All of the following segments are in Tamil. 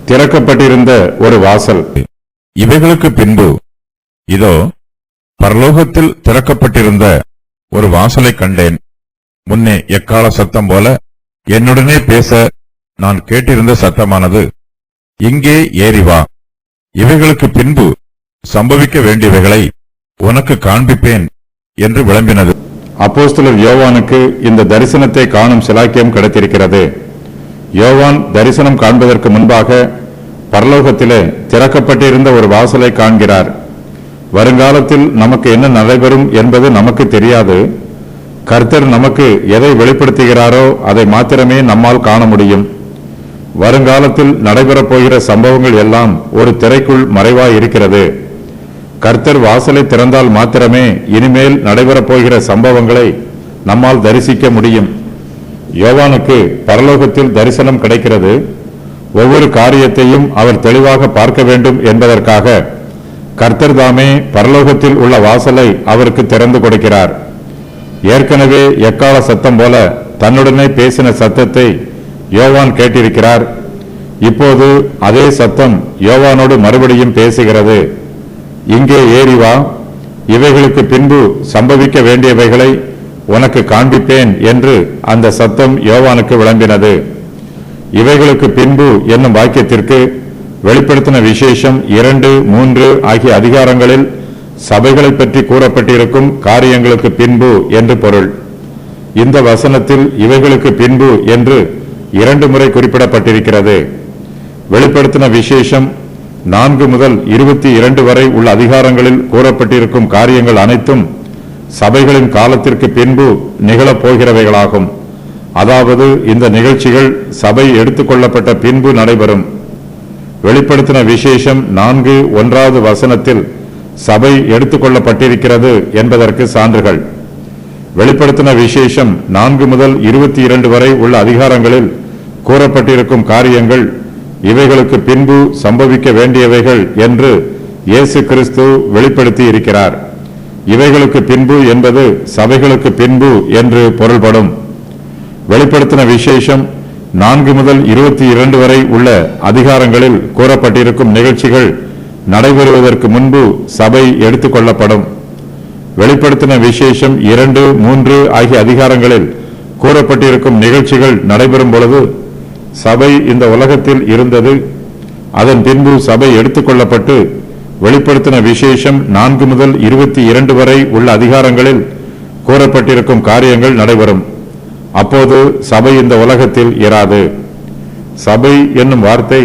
திறக்கப்பட்டிருந்த ஒரு வாசல். இவைகளுக்கு பின்பு இதோ பரலோகத்தில் திறக்கப்பட்டிருந்த ஒரு வாசலை கண்டேன். முன்னே எக்கால சத்தம் போல என்னுடனே பேச நான் கேட்டிருந்த சத்தமானது, இங்கே ஏறி வா, இவைகளுக்கு பின்பு சம்பவிக்க வேண்டியவைகளை உனக்கு காண்பிப்பேன் என்று விளம்பினது. அப்போஸ்தலர் யோவானுக்கு இந்த தரிசனத்தை காணும் சிலாக்கியம் கிடைத்திருக்கிறது. யோவான் தரிசனம் காண்பதற்கு முன்பாக பரலோகத்திலே திறக்கப்பட்டிருந்த ஒரு வாசலை காண்கிறார். வருங்காலத்தில் நமக்கு என்ன நடைபெறும் என்பது நமக்கு தெரியாது. கர்த்தர் நமக்கு எதை வெளிப்படுத்துகிறாரோ அதை மாத்திரமே நம்மால் காண முடியும். வருங்காலத்தில் நடைபெறப் போகிற சம்பவங்கள் எல்லாம் ஒரு திரைக்குள் மறைவாய் இருக்கிறது. கர்த்தர் வாசலை திறந்தால் மாத்திரமே இனிமேல் நடைபெறப் போகிற சம்பவங்களை நம்மால் தரிசிக்க முடியும். யோவானுக்கு பரலோகத்தில் தரிசனம் கிடைக்கிறது. ஒவ்வொரு காரியத்தையும் அவர் தெளிவாக பார்க்க வேண்டும் என்பதற்காக கர்த்தர் தாமே பரலோகத்தில் உள்ள வாசலை அவருக்கு திறந்து கொடுக்கிறார். ஏற்கனவே எக்கால சத்தம் போல தன்னுடனே பேசின சத்தத்தை யோவான் கேட்டிருக்கிறார். இப்போது அதே சத்தம் யோவானோடு மறுபடியும் பேசுகிறது. இங்கே ஏறி வா, இவைகளுக்கு பின்பு சம்பவிக்க வேண்டியவைகளை உனக்கு காண்பிப்பேன் என்று அந்த சத்தம் யோவானுக்கு விளம்பினது. இவைகளுக்கு பின்பு என்னும் வாக்கியத்திற்கு வெளிப்படுத்தின விசேஷம் 2, 3 ஆகிய அதிகாரங்களில் சபைகளை பற்றி கூறப்பட்டிருக்கும் காரியங்களுக்கு பின்பு என்று பொருள். இந்த வசனத்தில் இவைகளுக்கு பின்பு என்று 2 முறை குறிப்பிடப்பட்டிருக்கிறது. வெளிப்படுத்தின விசேஷம் 4 முதல் 22 வரை உள்ள அதிகாரங்களில் கூறப்பட்டிருக்கும் காரியங்கள் அனைத்தும் சபைகளின் காலத்திற்கு பின்பு நிகழப் போகிறவைகளாகும். அதாவது இந்த நிகழ்ச்சிகள் சபை எடுத்துக்கொள்ளப்பட்ட பின்பு நடைபெறும். வெளிப்படுத்தின விசேஷம் 4:1 வசனத்தில் சபை எடுத்துக்கொள்ளப்பட்டிருக்கிறது என்பதற்கு சான்றுகள். வெளிப்படுத்தின விசேஷம் 4 முதல் 22 வரை உள்ள அதிகாரங்களில் கூறப்பட்டிருக்கும் காரியங்கள் இவைகளுக்கு பின்பு சம்பவிக்க வேண்டியவைகள் என்று இயேசு கிறிஸ்து வெளிப்படுத்தி இருக்கிறார். இவைகளுக்கு பின்பு என்பது சபைகளுக்கு பின்பு என்று பொருள்படும். வெளிப்படுத்தின விசேஷம் 4 முதல் 22 வரை உள்ள அதிகாரங்களில் கூறப்பட்டிருக்கும் நிகழ்ச்சிகள் நடைபெறுவதற்கு முன்பு சபை எடுத்துக்கொள்ளப்படும். வெளிப்படுத்தின விசேஷம் 2, 3 ஆகிய அதிகாரங்களில் கூறப்பட்டிருக்கும் நிகழ்ச்சிகள் நடைபெறும் பொழுது சபை இந்த உலகத்தில் இருந்தது. அதன் பின்பு சபை எடுத்துக்கொள்ளப்பட்டு வெளிப்படுத்தின விசேஷம் 4 முதல் 22 வரை உள்ள அதிகாரங்களில் கூறப்பட்டிருக்கும் காரியங்கள் நடைபெறும். அப்போது சபை இந்த உலகத்தில் இராது. சபை என்னும் வார்த்தை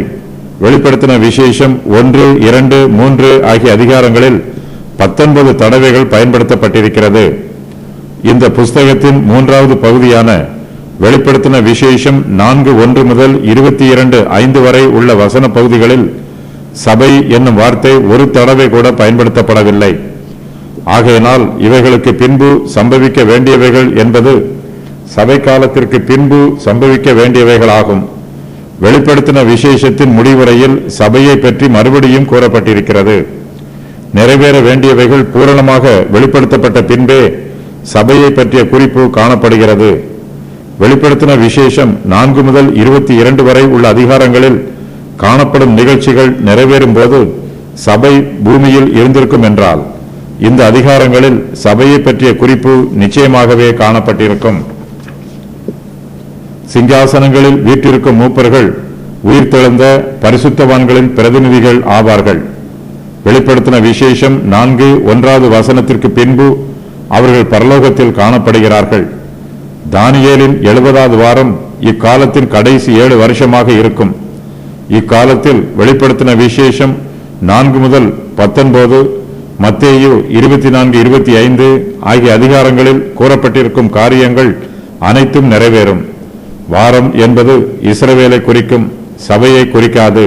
வெளிப்படுத்தின விசேஷம் 1, 2, 3 ஆகிய அதிகாரங்களில் 19 தடவைகள் பயன்படுத்தப்பட்டிருக்கிறது. இந்த புஸ்தகத்தின் 3வது பகுதியான வெளிப்படுத்தின விசேஷம் 4:1 முதல் 22:5 வரை உள்ள வசன பகுதிகளில் சபை என்னும் வார்த்தை ஒரு தடவை கூட பயன்படுத்தப்படவில்லை. ஆகையினால் இவைகளுக்கு பின்பு சம்பவிக்க வேண்டியவைகள் என்பது சபை காலத்திற்கு பின்பு சம்பவிக்க வேண்டியவைகளாகும். வெளிப்படுத்தின விசேஷத்தின் முடிவுரையில் சபையை பற்றி மறுபடியும் கூறப்பட்டிருக்கிறது. நிறைவேற வேண்டியவைகள் பூரணமாக வெளிப்படுத்தப்பட்ட பின்பே சபையை பற்றிய குறிப்பு காணப்படுகிறது. வெளிப்படுத்தின விசேஷம் 4 முதல் 22 வரை உள்ள அதிகாரங்களில் காணப்படும் நிகழ்ச்சிகள் நிறைவேறும் போது சபை பூமியில் இருந்திருக்கும் என்றால் இந்த அதிகாரங்களில் சபையை பற்றிய குறிப்பு நிச்சயமாகவே காணப்பட்டிருக்கும். சிங்காசனங்களில் வீற்றிருக்கும் மூப்பர்கள் உயிர்த்தெழுந்த பரிசுத்தவான்களின் பிரதிநிதிகள் ஆவார்கள். வெளிப்படுத்தின விசேஷம் 4:1 வசனத்திற்கு பின்பு அவர்கள் பரலோகத்தில் காணப்படுகிறார்கள். தானியேலின் 70வது வாரம் இக்காலத்தின் கடைசி 7 வருஷமாக இருக்கும். இக்காலத்தில் வெளிப்படுத்தின விசேஷம் 4 முதல் 19, மத்தேயு 24-25 ஆகிய அதிகாரங்களில் கூறப்பட்டிருக்கும் காரியங்கள் அனைத்தும் நிறைவேறும். வாரம் என்பது இஸ்ரவேலை குறிக்கும், சபையை குறிக்காது.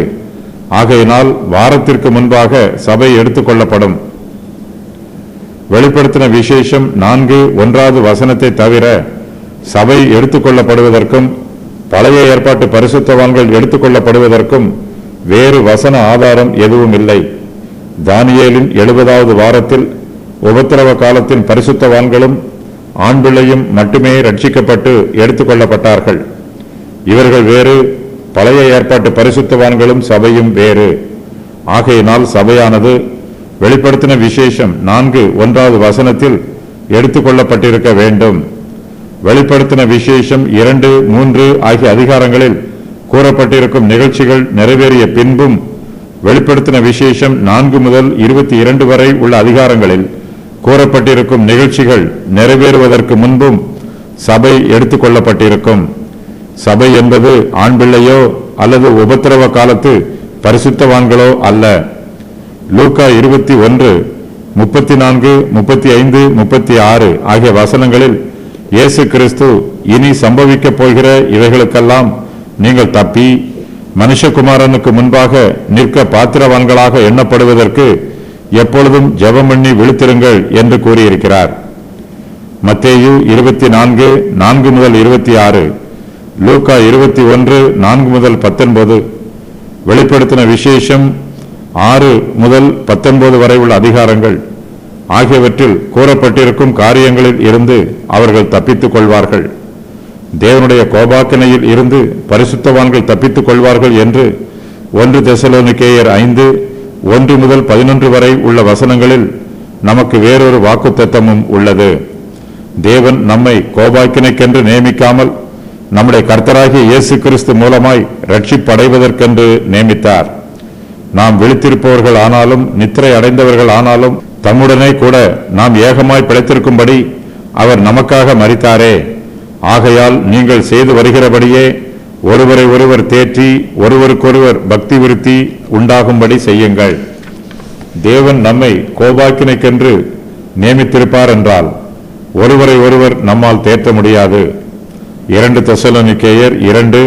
ஆகையினால் வாரத்திற்கு முன்பாக சபை எடுத்துக்கொள்ளப்படும். வெளிப்படுத்தின விசேஷம் 4:1 வசனத்தை தவிர சபை எடுத்துக்கொள்ளப்படுவதற்கும் பழைய ஏற்பாட்டு பரிசுத்தவான்கள் எடுத்துக்கொள்ளப்படுவதற்கும் வேறு வசன ஆதாரம் எதுவும் இல்லை. தானியேலின் 70வது வாரத்தில் உபத்திரவ காலத்தின் பரிசுத்தவான்களும் ஆண் பிள்ளையும் மட்டுமே ரட்சிக்கப்பட்டு எடுத்துக்கொள்ளப்பட்டார்கள். இவர்கள் வேறு, பழைய ஏற்பாட்டு பரிசுத்தவான்களும் சபையும் வேறு. ஆகையினால் சபையானது வெளிப்படுத்தின விசேஷம் 4:1 வசனத்தில் எடுத்துக்கொள்ளப்பட்டிருக்க வேண்டும். வெளிப்படுத்தின விசேஷம் 2, 3 ஆகிய அதிகாரங்களில் கூறப்பட்டிருக்கும் நிகழ்ச்சிகள் நிறைவேறிய பின்பும் வெளிப்படுத்தின விசேஷம் 4 முதல் 22 வரை உள்ள அதிகாரங்களில் கூறப்பட்டிருக்கும் நிகழ்ச்சிகள் நிறைவேறுவதற்கு முன்பும் சபை எடுத்துக்கொள்ளப்பட்டிருக்கும். சபை என்பது ஆண் பிள்ளையோ அல்லது உபத்திரவ காலத்து பரிசுத்தவான்களோ அல்ல. லூக்கா 21, 34, 35, 36 ஆகிய வசனங்களில் இயேசு கிறிஸ்து இனி சம்பவிக்கப் போகிற இவைகளுக்கெல்லாம் நீங்கள் தப்பி மனுஷகுமாரனுக்கு முன்பாக நிற்க பாத்திரவான்களாக எண்ணப்படுவதற்கு எப்பொழுதும் ஜெபம் பண்ணி விழித்திருங்கள் என்று கூறியிருக்கிறார். மத்தேயு 24, 4 முதல் 26, லூக்கா 21, 4 முதல் 19, வெளிப்படுத்தின விசேஷம் 6 முதல் 19 வரை உள்ள அதிகாரங்கள் ஆகியவற்றில் கூறப்பட்டிருக்கும் காரியங்களில் இருந்து அவர்கள் தப்பித்துக் கொள்வார்கள். தேவனுடைய கோபாக்கினையில் இருந்து பரிசுத்தவான்கள் தப்பித்துக் கொள்வார்கள் என்று 1 தெசலோனிக்கேயர் 5, 1 முதல் 11 வரை உள்ள வசனங்களில் நமக்கு வேறொரு வாக்குத்தத்தமும் உள்ளது. தேவன் நம்மை கோபாக்கினைக்கென்று நியமிக்காமல் நம்முடைய கர்த்தராகிய இயேசு கிறிஸ்து மூலமாய் ரட்சிப்படைவதற்கென்று நியமித்தார். நாம் விழித்திருப்பவர்கள் ஆனாலும் நித்திரை அடைந்தவர்கள் ஆனாலும் தம்முடனே கூட நாம் ஏகமாய் பிழைத்திருக்கும்படி அவர் நமக்காக மரித்தாரே. ஆகையால் நீங்கள் செய்து வருகிறபடியே ஒருவரை ஒருவர் தேற்றி ஒருவருக்கொருவர் பக்தி விருத்தி உண்டாகும்படி செய்யுங்கள். தேவன் நம்மை கோபாக்கினைக்கென்று நியமித்திருப்பார் என்றால் ஒருவரை ஒருவர் நம்மால் தேற்ற முடியாது. 2 தெசலோனிக்கேயர் 2,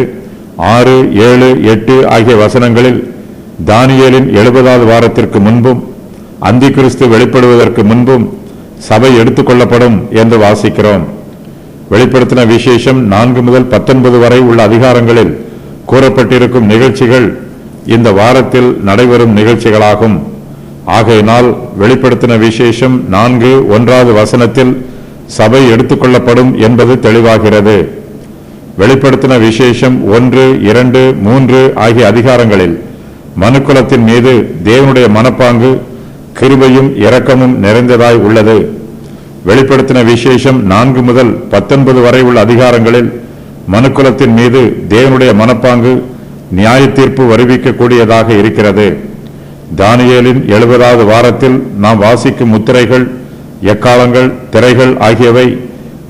6, 7, 8 ஆகிய வசனங்களில் தானியேலின் 70வது வாரத்திற்கு முன்பும் அந்தி கிறிஸ்து வெளிப்படுவதற்கு முன்பும் சபை எடுத்துக்கொள்ளப்படும் என்று வாசிக்கிறோம். வெளிப்படுத்தின விசேஷம் 4 முதல் 19 வரை உள்ள அதிகாரங்களில் கூறப்பட்டிருக்கும் நிகழ்ச்சிகள் இந்த வாரத்தில் நடைபெறும் நிகழ்ச்சிகளாகும். ஆகையினால் வெளிப்படுத்தின விசேஷம் 4:1 வசனத்தில் சபை எடுத்துக்கொள்ளப்படும் என்பது தெளிவாகிறது. வெளிப்படுத்தின விசேஷம் 1, 2, 3 ஆகிய அதிகாரங்களில் மனுக்குலத்தின் மீது தேவனுடைய மனப்பாங்கு கிருபையும் இரக்கமும் நிறைந்ததாய் உள்ளது. வெளிப்படுத்தின விசேஷம் 4 முதல் 19 வரை உள்ள அதிகாரங்களில் மனுக்குலத்தின் மீது தேவனுடைய மனப்பாங்கு நியாய தீர்ப்பு வருவிக்கக்கூடியதாக இருக்கிறது. தானியேலின் 70வது வாரத்தில் நாம் வாசிக்கும் முத்திரைகள், எக்காலங்கள், திரைகள் ஆகியவை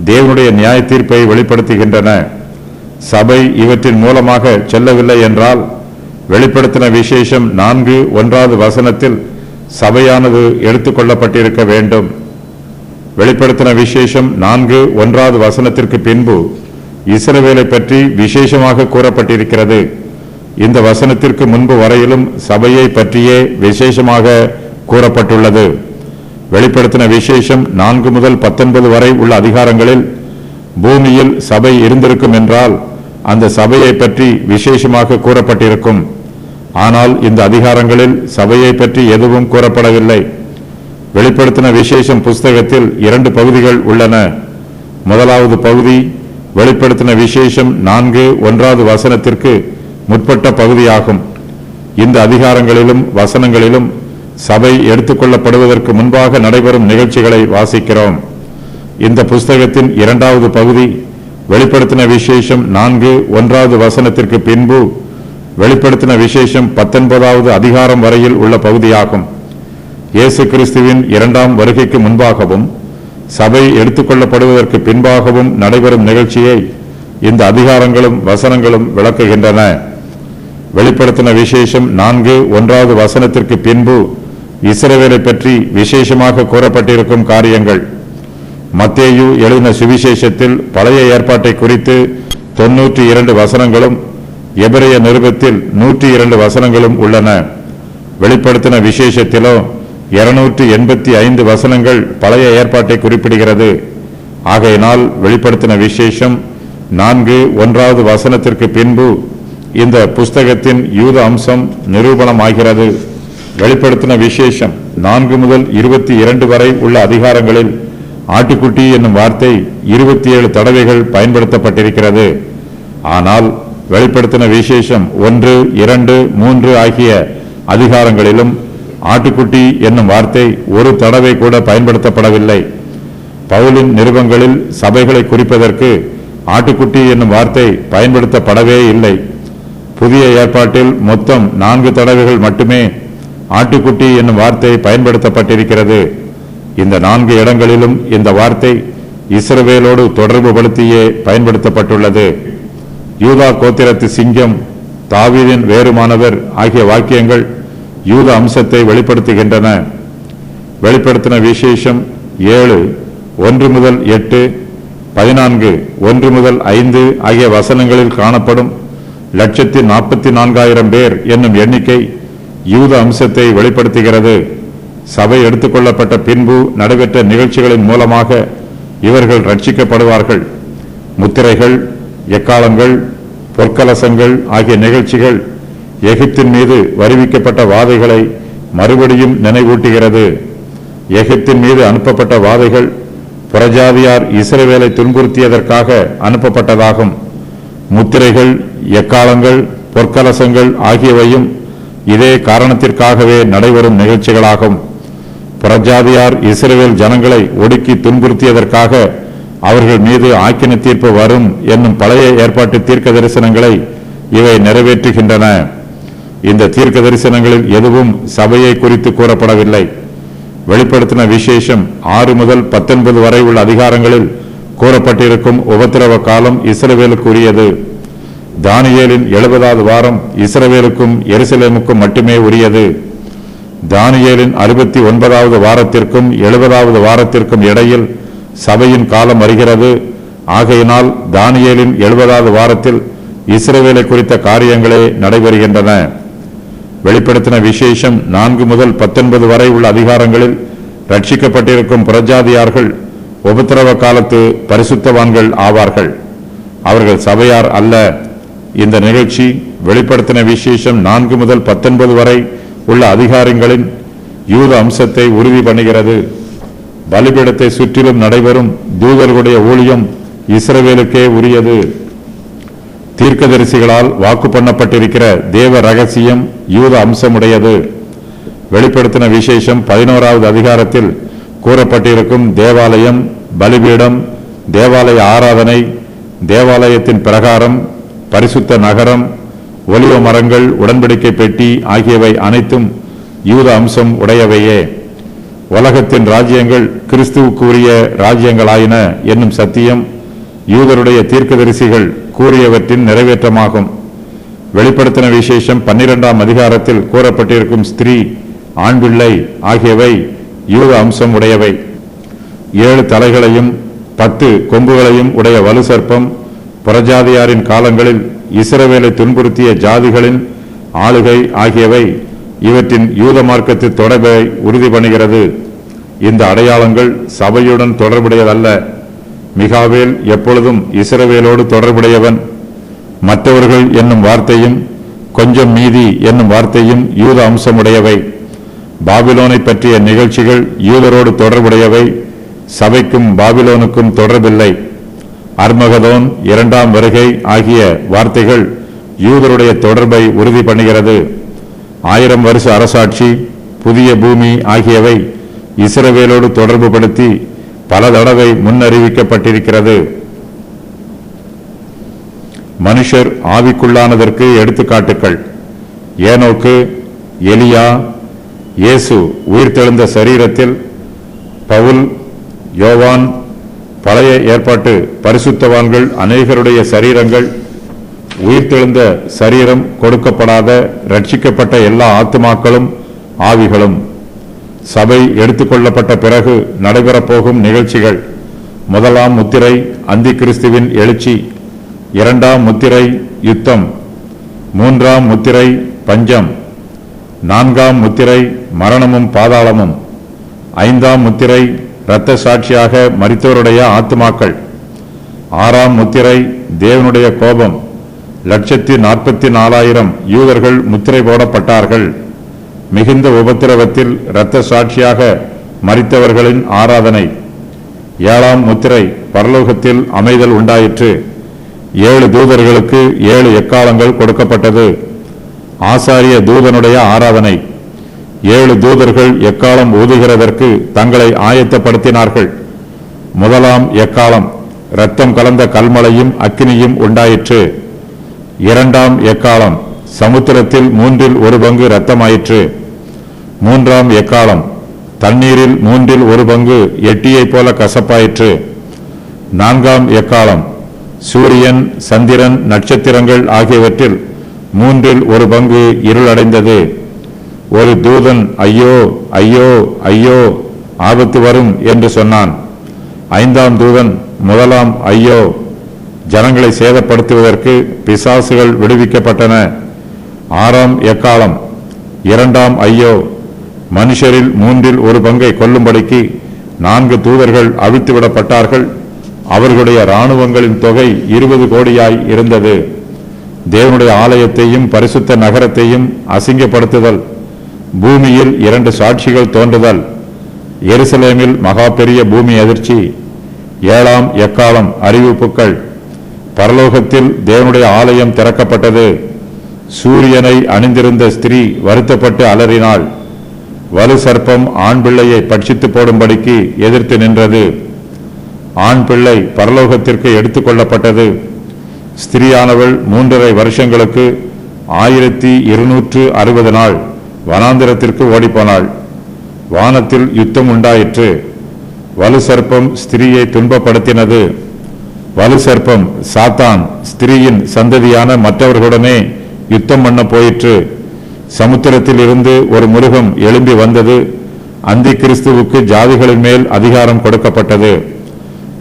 தேவனுடைய நியாய தீர்ப்பை வெளிப்படுத்துகின்றன. சபை இவற்றின் மூலமாக செல்லவில்லை என்றால் வெளிப்படுத்தின விசேஷம் 4:1 வசனத்தில் சபையானது எடுத்துக்கொள்ளப்பட்டிருக்க வேண்டும். வெளிப்படுத்தின விசேஷம் 4:1 வசனத்திற்கு பின்பு இஸ்ரவேலை பற்றி விசேஷமாக கூறப்பட்டிருக்கிறது. இந்த வசனத்திற்கு முன்பு வரையிலும் சபையை பற்றியே விசேஷமாக கூறப்பட்டுள்ளது. வெளிப்படுத்தின விசேஷம் 4 முதல் 19 வரை உள்ள அதிகாரங்களில் பூமியில் சபை இருந்திருக்கும் என்றால் அந்த சபையை பற்றி விசேஷமாக கூறப்பட்டிருக்கும். ஆனால் இந்த அதிகாரங்களில் சபையை பற்றி எதுவும் கூறப்படவில்லை. வெளிப்படுத்தின விசேஷம் புஸ்தகத்தில் 2 பகுதிகள் உள்ளன. முதலாவது பகுதி வெளிப்படுத்தின விசேஷம் 4:1 வசனத்திற்கு முற்பட்ட பகுதியாகும். இந்த அதிகாரங்களிலும் வசனங்களிலும் சபை எடுத்துக்கொள்ளப்படுவதற்கு முன்பாக நடைபெறும் நிகழ்ச்சிகளை வாசிக்கிறோம். இந்த புஸ்தகத்தின் 2வது பகுதி வெளிப்படுத்தின விசேஷம் 4:1 வசனத்திற்கு பின்பு வெளிப்படுத்தின விசேஷம் 19வது அதிகாரம் வரையில் உள்ள பகுதியாகும். இயேசு கிறிஸ்துவின் 2ஆம் வருகைக்கு முன்பாகவும் சபை எடுத்துக்கொள்ளப்படுவதற்கு பின்பாகவும் நடைபெறும் நிகழ்ச்சியை இந்த அதிகாரங்களும் வசனங்களும் விளக்குகின்றன. வெளிப்படுத்தின விசேஷம் 4:1 வசனத்திற்கு பின்பு இஸ்ரவேலை பற்றி விசேஷமாக கூறப்பட்டிருக்கும் காரியங்கள். மத்தேயு எழுதின சுவிசேஷத்தில் பழைய ஏற்பாட்டை குறித்து 92 வசனங்களும் எபிரேய நிருபத்தில் 102 வசனங்களும் உள்ளன. வெளிப்படுத்தின விசேஷத்திலோ 285 வசனங்கள் பழைய ஏற்பாட்டை குறிப்பிடுகிறது. ஆகையினால் வெளிப்படுத்தின விசேஷம் 4:1 வசனத்திற்கு பின்பு இந்த புஸ்தகத்தின் யூத அம்சம் நிரூபணமாகிறது. வெளிப்படுத்தின விசேஷம் 4 முதல் 22 வரை உள்ள அதிகாரங்களில் ஆட்டுக்குட்டி என்னும் வார்த்தை 27 தடவைகள் பயன்படுத்தப்பட்டிருக்கிறது. ஆனால் வெளிப்படுத்தின விசேஷம் 1, 2, 3 ஆகிய அதிகாரங்களிலும் ஆட்டுக்குட்டி என்னும் வார்த்தை ஒரு தடவை கூட பயன்படுத்தப்படவில்லை. பவுலின் நிருபங்களில் சபைகளை குறிப்பதற்கு ஆட்டுக்குட்டி என்னும் வார்த்தை பயன்படுத்தப்படவே இல்லை. புதிய ஏற்பாட்டில் மொத்தம் 4 தடவைகள் மட்டுமே ஆட்டுக்குட்டி என்னும் வார்த்தை பயன்படுத்தப்பட்டிருக்கிறது. இந்த 4 இடங்களிலும் இந்த வார்த்தை இஸ்ரவேலோடு தொடர்பு படுத்தியே பயன்படுத்தப்பட்டுள்ளது. யூதா கோத்திரத்து சிங்கம், தாவீதின் வேறுமானவர் ஆகிய வாக்கியங்கள் யூத அம்சத்தை வெளிப்படுத்துகின்றன. வெளிப்படுத்தின விசேஷம் 7, 1 முதல் 8, 14, 1 முதல் 5 ஆகிய வசனங்களில் காணப்படும் 144,000 பேர் என்னும் எண்ணிக்கை யூத அம்சத்தை வெளிப்படுத்துகிறது. சபை எடுத்துக்கொள்ளப்பட்ட பின்பு நடைபெற்ற நிகழ்ச்சிகளின் மூலமாக இவர்கள் ரட்சிக்கப்படுவார்கள். முத்திரைகள், எக்காலங்கள், பொற்கலசங்கள் ஆகிய நிகழ்ச்சிகள் எகிப்தின் மீது வருவிக்கப்பட்ட வாதைகளை மறுபடியும் நினைவூட்டுகிறது. எகிப்தின் மீது அனுப்பப்பட்ட வாதைகள் புறஜாதியார் இஸ்ரவேலை துன்புறுத்தியதற்காக அனுப்பப்பட்டதாகும். முத்திரைகள், எக்காலங்கள், பொற்கலசங்கள் ஆகியவையும் இதே காரணத்திற்காகவே நடைபெறும் நிகழ்ச்சிகளாகும். புறஜாதியார் இஸ்ரவேல் ஜனங்களை ஒடுக்கி துன்புறுத்தியதற்காக அவர்கள் மீது ஆக்கினை தீர்ப்பு வரும் என்னும் பழைய ஏற்பாட்டு தீர்க்க தரிசனங்களை இவை நிறைவேற்றுகின்றன. இந்த தீர்க்க தரிசனங்களில் எதுவும் சபையை குறித்து கூறப்படவில்லை. வெளிப்படுத்தின விசேஷம் 6 முதல் 19 வரை உள்ள அதிகாரங்களில் கூறப்பட்டிருக்கும் உபத்திரவ காலம் இஸ்ரவேலுக்கு உரியது. தானியேலின் 70வது வாரம் இஸ்ரவேலுக்கும் எருசலேமுக்கும் மட்டுமே உரியது. தானியேலின் 69வது வாரத்திற்கும் 70வது வாரத்திற்கும் இடையில் சபையின் காலம் வருகிறது. ஆகையினால் தானியேலின் 70வது வாரத்தில் இஸ்ரவேலை குறித்த காரியங்களே நடைபெறுகின்றன. வெளிப்படுத்தின விசேஷம் 4 முதல் 19 வரை உள்ள அதிகாரங்களில் ரட்சிக்கப்பட்டிருக்கும் புறஜாதியார்கள் உபத்திரவ காலத்து பரிசுத்தவான்கள் ஆவார்கள். அவர்கள் சபையார் அல்ல. இந்த நிகழ்ச்சி வெளிப்படுத்தின விசேஷம் 4 முதல் 19 வரை உள்ள அதிகாரங்களின் யூத அம்சத்தை உறுதி பண்ணுகிறது. பலிபீடத்தை சுற்றிலும் நடைபெறும் தூதர்களுடைய ஊழியம் இஸ்ரவேலுக்கே உரியது. தீர்க்கதரிசிகளால் வாக்கு பண்ணப்பட்டிருக்கிற தேவ ரகசியம் யூத அம்சமுடையது. வெளிப்படுத்தின விசேஷம் 11வது அதிகாரத்தில் கூறப்பட்டிருக்கும் தேவாலயம், பலிபீடம், தேவாலய ஆராதனை, தேவாலயத்தின் பிரகாரம், பரிசுத்த நகரம், ஒலிவ மரங்கள், உடன்படிக்கை பெட்டி ஆகியவை அனைத்தும் யூத அம்சம் உடையவையே. உலகத்தின் ராஜ்யங்கள் கிறிஸ்துவுக்கு உரிய ராஜ்யங்களாயின என்னும் சத்தியம் யூதருடைய தீர்க்கதரிசிகள் கூறியவற்றின் நிறைவேற்றமாகும். வெளிப்படுத்தின விசேஷம் 12ஆம் அதிகாரத்தில் கூறப்பட்டிருக்கும் ஸ்திரீ, ஆண் பிள்ளை ஆகியவை யூத அம்சம் உடையவை. 7 தலைகளையும் 10 கொம்புகளையும் உடைய வலு சர்ப்பம் புறஜாதியாரின் காலங்களில் இஸ்ரவேலை துன்புறுத்திய ஜாதிகளின் ஆளுகை ஆகியவை இவற்றின் யூத மார்க்கத்து தொடர்பை உறுதி பண்ணுகிறது. இந்த அடையாளங்கள் சபையுடன் தொடர்புடையதல்ல. மிகாவேல் எப்பொழுதும் இஸ்ரவேலோடு தொடர்புடையவன். மற்றவர்கள் என்னும் வார்த்தையும் கொஞ்சம் மீதி என்னும் வார்த்தையும் யூத அம்சமுடையவை. பாபிலோனை பற்றிய நிகழ்ச்சிகள் யூதரோடு தொடர்புடையவை. சபைக்கும் பாபிலோனுக்கும் தொடர்பில்லை. அர்மகதோன், 2ஆம் வருகை ஆகிய வார்த்தைகள் யூதருடைய தொடர்பை உறுதி பண்ணுகிறது. 1000 வருஷ அரசாட்சி, புதிய பூமி ஆகியவை இஸ்ரவேலோடு தொடர்பு படுத்தி பல தடவை முன்னறிவிக்கப்பட்டிருக்கிறது. மனுஷர் ஆவிக்குள்ளானதற்கு எடுத்துக்காட்டுக்கள். ஏனோக்கு, எலியா, இயேசு உயிர்த்தெழுந்த சரீரத்தில், பவுல், யோவான், பழைய ஏற்பாட்டு பரிசுத்தவான்கள் அநேகருடைய சரீரங்கள், உயிர்த்தெழுந்த சரீரம் கொடுக்கப்படாத ரட்சிக்கப்பட்ட எல்லா ஆத்துமாக்களும் ஆவிகளும். சபை எடுத்துக்கொள்ளப்பட்ட பிறகு நடைபெறப்போகும் நிகழ்ச்சிகள். 1ஆம் முத்திரை அந்தி கிறிஸ்துவின் எழுச்சி, 2ஆம் முத்திரை யுத்தம், 3ஆம் முத்திரை பஞ்சம், 4ஆம் முத்திரை மரணமும் பாதாளமும், 5ஆம் முத்திரை இரத்த சாட்சியாக மரித்தோருடைய ஆத்துமாக்கள், 6ஆம் முத்திரை தேவனுடைய கோபம். 144,000 யூதர்கள் முத்திரை போடப்பட்டார்கள். மிகுந்த உபத்திரவத்தில் இரத்த சாட்சியாக மரித்தவர்களின் ஆராதனை. 7ஆம் முத்திரை பரலோகத்தில் அமைதல் உண்டாயிற்று. 7 தூதர்களுக்கு 7 எக்காலங்கள் கொடுக்கப்பட்டது. ஆசாரிய தூதனுடைய ஆராதனை. 7 தூதர்கள் எக்காலம் ஊதுகிறதற்கு தங்களை ஆயத்தப்படுத்தினார்கள். முதலாம் எக்காலம், இரத்தம் கலந்த கல்மழையும் அக்கினியும் உண்டாயிற்று. இரண்டாம் எக்காலம், சமுத்திரத்தில் 1/3 பங்கு இரத்தமாயிற்று. மூன்றாம் எக்காலம், தண்ணீரில் 1/3 பங்கு எட்டியைப் போல கசப்பாயிற்று. நான்காம் எக்காலம், சூரியன், சந்திரன், நட்சத்திரங்கள் ஆகியவற்றில் 1/3 பங்கு இருளடைந்தது. ஒரு தூதன், ஐயோ ஐயோ ஐயோ, ஆபத்து வரும் என்று சொன்னான். ஐந்தாம் தூதன், முதலாம் ஐயோ, ஜனங்களை சேதப்படுத்துவதற்கு பிசாசுகள் விடுவிக்கப்பட்டன. ஆறாம் எக்காலம், இரண்டாம் ஐயோ, மனுஷரில் 1/3 பங்கை கொல்லும்படிக்கு 4 தூதர்கள் அவிழ்த்துவிடப்பட்டார்கள். அவர்களுடைய இராணுவங்களின் தொகை 20 கோடியாய் இருந்தது. தேவனுடைய ஆலயத்தையும் பரிசுத்த நகரத்தையும் அசிங்கப்படுத்துதல். பூமியில் 2 சாட்சிகள் தோன்றுதல். எருசலேமில் மகா பெரிய பூமி அதிர்ச்சி. ஏழாம் எக்காலம், அறிவிப்புகள். பரலோகத்தில் தேவனுடைய ஆலயம் திறக்கப்பட்டது. சூரியனை அணிந்திருந்த ஸ்திரீ வருத்தப்பட்டு அலறினாள். வலு சர்ப்பம் ஆண் பிள்ளையை பட்சித்து போடும்படிக்கு எதிர்த்து நின்றது. ஆண் பிள்ளை பரலோகத்திற்கு எடுத்துக் கொள்ளப்பட்டது. ஸ்திரீயானவள் 3.5 வருஷங்களுக்கு 1260 நாள் வனாந்திரத்திற்கு ஓடிப்போனாள். வானத்தில் யுத்தம் உண்டாயிற்று. வலு சர்ப்பம் ஸ்திரீயை துன்பப்படுத்தினது. வலு சர்ப்பம் சாத்தான் ஸ்திரீயின் சந்ததியான மற்றவர்களுடனே யுத்தம் பண்ண போயிற்று. சமுத்திரத்தில் இருந்து ஒரு மிருகம் எழும்பி வந்தது. அந்தி கிறிஸ்துவுக்கு ஜாதிகளின் மேல் அதிகாரம் கொடுக்கப்பட்டது.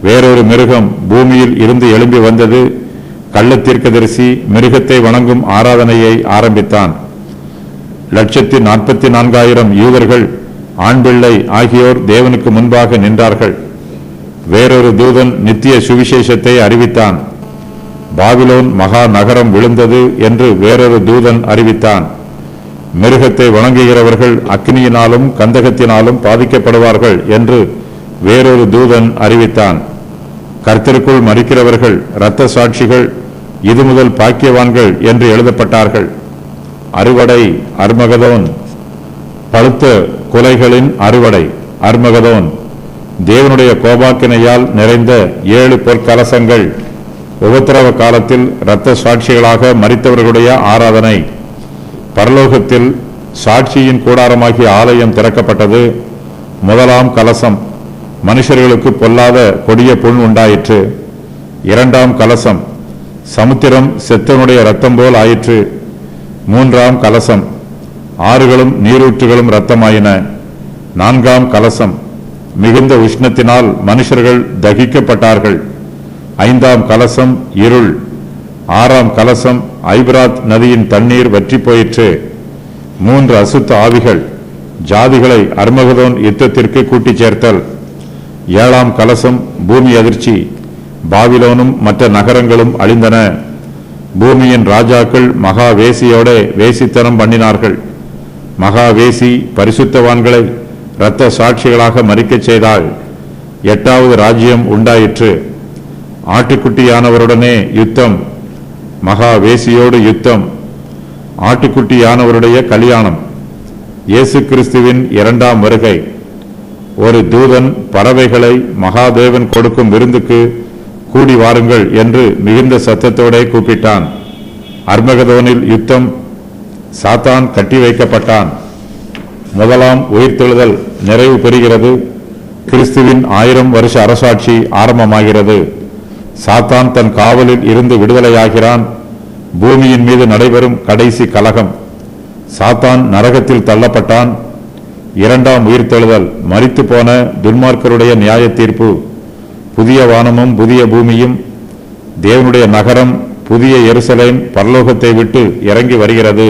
வேறொரு மிருகம் பூமியில் இருந்து எழும்பி வந்தது. கள்ளத்தீர்க்கதரிசி மிருகத்தை வணங்கும் ஆராதனையை ஆரம்பித்தான். 144,000 யூதர்கள், ஆண் பிள்ளை ஆகியோர் தேவனுக்கு முன்பாக நின்றார்கள். வேறொரு தூதன் நித்திய சுவிசேஷத்தை அறிவித்தான். பாபிலோன் மகா நகரம் விழுந்தது என்று வேறொரு தூதன் அறிவித்தான். மிருகத்தை வணங்குகிறவர்கள் அக்னியினாலும் கந்தகத்தினாலும் பாதிக்கப்படுவார்கள் என்று வேறொரு தூதன் அறிவித்தான். கர்த்தருக்குள் மரிக்கிறவர்கள் இரத்த சாட்சிகள் இது முதல் பாக்கியவான்கள் என்று எழுதப்பட்டார்கள். அறுவடை, அர்மகதோன். பழுத்த குலைகளின் அறுவடை, அர்மகதோன். தேவனுடைய கோபாக்கினையால் நிறைந்த 7 பொற்கலசங்கள். உபத்திரவ காலத்தில் இரத்த சாட்சிகளாக மரித்தவர்களுடைய ஆராதனை. பரலோகத்தில் சாட்சியின் கூடாரமாகிய ஆலயம் திறக்கப்பட்டது. முதலாம் கலசம், மனுஷர்களுக்கு பொல்லாத கொடிய புண் உண்டாயிற்று. இரண்டாம் கலசம், சமுத்திரம் செத்தவனுடைய இரத்தம் போல் ஆயிற்று. மூன்றாம் கலசம், ஆறுகளும் நீரூற்றுகளும் இரத்தமாயின. நான்காம் கலசம், மிகுந்த உஷ்ணத்தினால் மனுஷர்கள் தகிக்கப்பட்டார்கள். ஐந்தாம் கலசம், இருள். ஆறாம் கலசம், ஐபிராத் நதியின் தண்ணீர் வற்றி போயிற்று. 3 அசுத்த ஆவிகள், ஜாதிகளை அர்மகதோன் யுத்தத்திற்கு கூட்டிச் சேர்த்தல். ஏழாம் கலசம், பூமி அதிர்ச்சி. பாபிலோனும் மற்ற நகரங்களும் அழிந்தன. பூமியின் ராஜாக்கள் மகா வேசியோட வேசித்தனம் பண்ணினார்கள். மகா வேசி பரிசுத்தவான்களை இரத்த சாட்சிகளாக மரிக்கச் செய்தாள். 8வது ராஜ்யம் உண்டாயிற்று. ஆட்டுக்குட்டியானவருடனே யுத்தம். மகா வேசியோடு யுத்தம். ஆட்டுக்குட்டியானவருடைய கல்யாணம். இயேசு கிறிஸ்துவின் 2ஆம் வருகை. ஒரு தூதன் பறவைகளை மகாதேவன் கொடுக்கும் விருந்துக்கு கூடி வாருங்கள் என்று மிகுந்த சத்தத்தோட கூப்பிட்டான். அர்மகதோனில் யுத்தம். சாத்தான் கட்டி வைக்கப்பட்டான். முதலாம் உயிர்த்தெழுதல் நிறைவு பெறுகிறது. கிறிஸ்துவின் 1000 வருஷ அரசாட்சி ஆரம்பமாகிறது. சாத்தான் தன் காவலில் இருந்து விடுதலையாகிறான். பூமியின் மீது நடைபெறும் கடைசி கலகம். சாத்தான் நரகத்தில் தள்ளப்பட்டான். 2ஆம் உயிர்த்தெழுதல், மரித்து போன துன்மார்க்கருடைய நியாய தீர்ப்பு. புதிய வானமும் புதிய பூமியும், தேவனுடைய நகரம் புதிய எருசலேம் பரலோகத்தை விட்டு இறங்கி வருகிறது.